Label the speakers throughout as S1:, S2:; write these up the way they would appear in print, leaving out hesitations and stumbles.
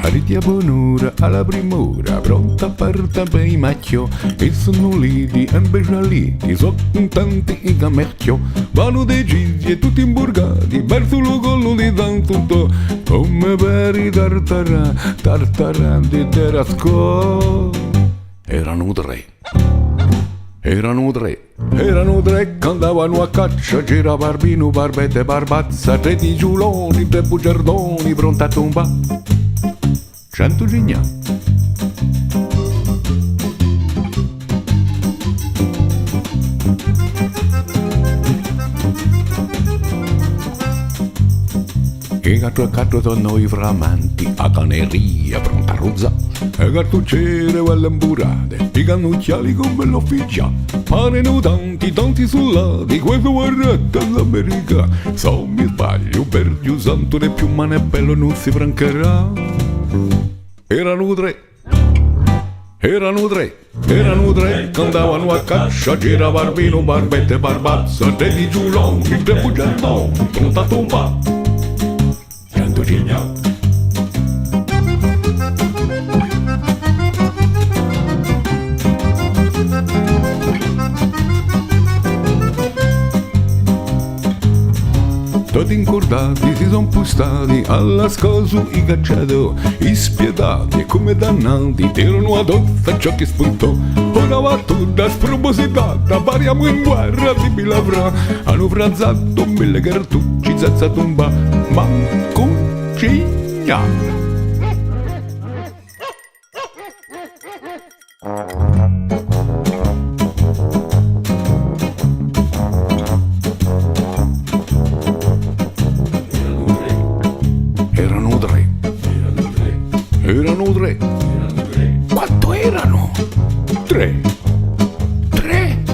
S1: Aritia bonura alla primura, pronta per tapare macchio, e sono lidi e specialiti, sono contenti i camecchio, vanno decisi e tutti imburgati, verso lo collo di tanto, come per i tartaranti terasco. Erano tre che andavano a caccia, c'era Barbino, Barbette, Barbazza, tre di giuloni, tre bugiardoni, pronta a tomba. 100 gignà. E gatto e gatto sono i framanti, a caneria pronta a rozzare. E gattucciere e lemburate, i cannucciali come l'ufficia. Pareno tanti soldati, questo guardate all'America. Se mi sbaglio, per Dio santo, né più mano e bello non si francherà. Erano tre che andavano a caccia, c'era Barbino, Barbette, Barbazza, tre di giuloni, tre bugiardoni, pronta a tomba. 100 gignà. Tutti incordati si son pustati alla scosu i cacciatori, spietati e come dannati tirano addosso ciò che spuntò. Ora va tutta spropositata, pariamo in guerra di Bilavra, hanno frazzato 1000 cartucci senza tomba, manco cigna. Erano tre. Quanto erano? Tre. Tre.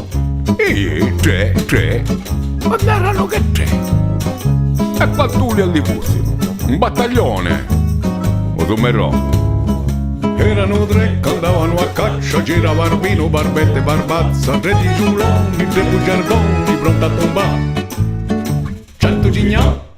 S1: Ma erano che tre? E quanto li ali fossimo? Un battaglione. O domerò. Erano tre che andavano a caccia, c'era Barbino, Barbette, Barbazza, tre di giuloni, tre bugiardoni, pronta a tombare. 100 gignà.